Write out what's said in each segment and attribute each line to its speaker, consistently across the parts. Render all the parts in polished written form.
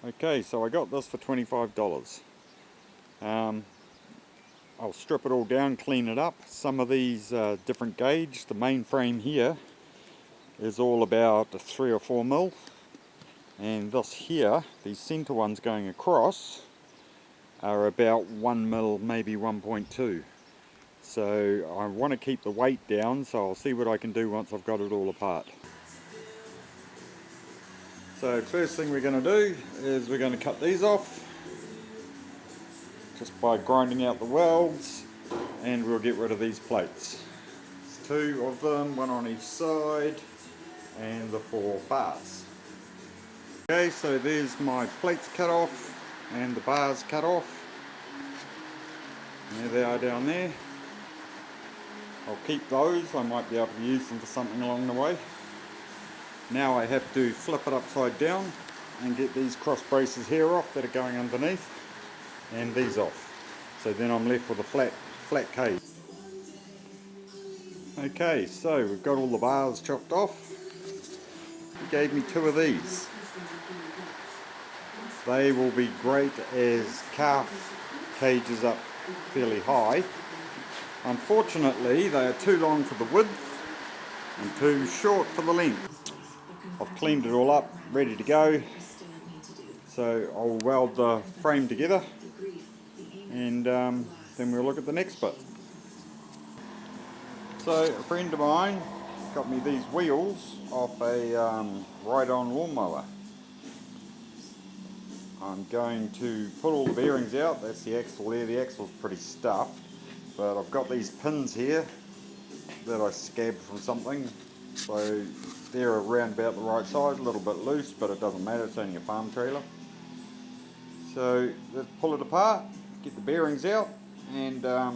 Speaker 1: Okay, so I got this for $25. I'll strip it all down, clean it up. Some of these different gauge. The main frame here is all about 3 or 4 mil, and this here, these centre ones going across, are about 1 mil, maybe 1.2. So I want to keep the weight down, so I'll see what I can do once I've got it all apart. So first thing we're going to do is we're going to cut these off just by grinding out the welds, and we'll get rid of these plates. There's 2 of them, 1 on each side, and the 4 bars. Okay, so there's my plates cut off and the bars cut off. There they are down there. I'll keep those, I might be able to use them for something along the way. Now I have to flip it upside down and get these cross braces here off that are going underneath, and these off. So then I'm left with a flat cage. Okay, so we've got all the bars chopped off. He gave me 2 of these. They will be great as calf cages up fairly high. Unfortunately, they are too long for the width and too short for the length. I've cleaned it all up, ready to go. So I'll weld the frame together, and then we'll look at the next bit. So a friend of mine got me these wheels off a ride-on lawnmower. I'm going to pull all the bearings out. That's the axle there. The axle's pretty stuffed, but I've got these pins here that I scabbed from something, so they're around about the right size, a little bit loose, but it doesn't matter, it's only a farm trailer. So let's pull it apart, get the bearings out, and I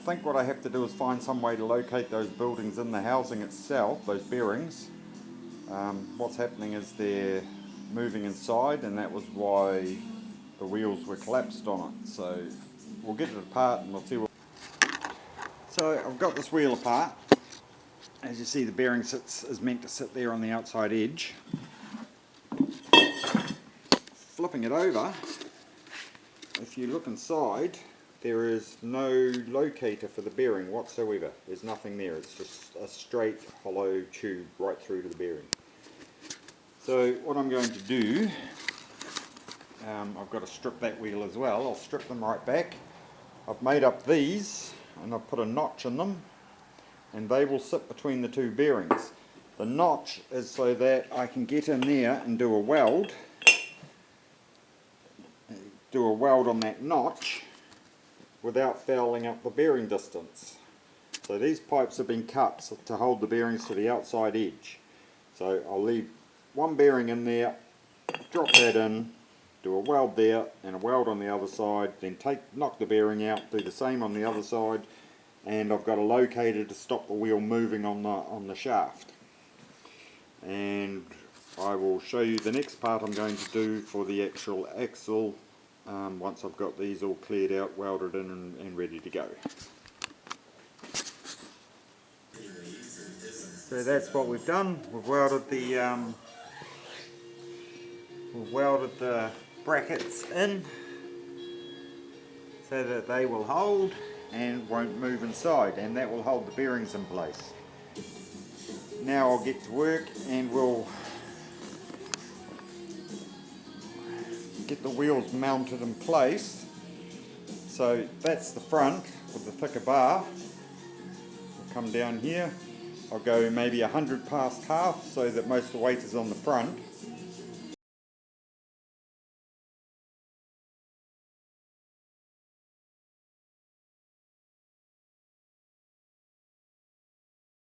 Speaker 1: think what I have to do is find some way to locate those buildings in the housing itself, those bearings. What's happening is they're moving inside, and that was why the wheels were collapsed on it. So we'll get it apart and we'll see what. So I've got this wheel apart. As you see, the bearing is meant to sit there on the outside edge. Flipping it over, if you look inside, there is no locator for the bearing whatsoever. There's nothing there. It's just a straight hollow tube right through to the bearing. So what I'm going to do, I've got to strip that wheel as well. I'll strip them right back. I've made up these and I've put a notch in them, and they will sit between the 2 bearings. The notch is so that I can get in there and do a weld on that notch without fouling up the bearing distance. So these pipes have been cut to hold the bearings to the outside edge. So I'll leave 1 bearing in there, drop that in, do a weld there and a weld on the other side, then knock the bearing out, do the same on the other side, and I've got a locator to stop the wheel moving on the shaft. And I will show you the next part I'm going to do for the actual axle once I've got these all cleared out, welded in and ready to go. So that's what we've done. We've welded the brackets in so that they will hold and won't move inside, and that will hold the bearings in place. Now I'll get to work and we'll get the wheels mounted in place. So that's the front with the thicker bar. I'll come down here. I'll go maybe 100 past half so that most of the weight is on the front.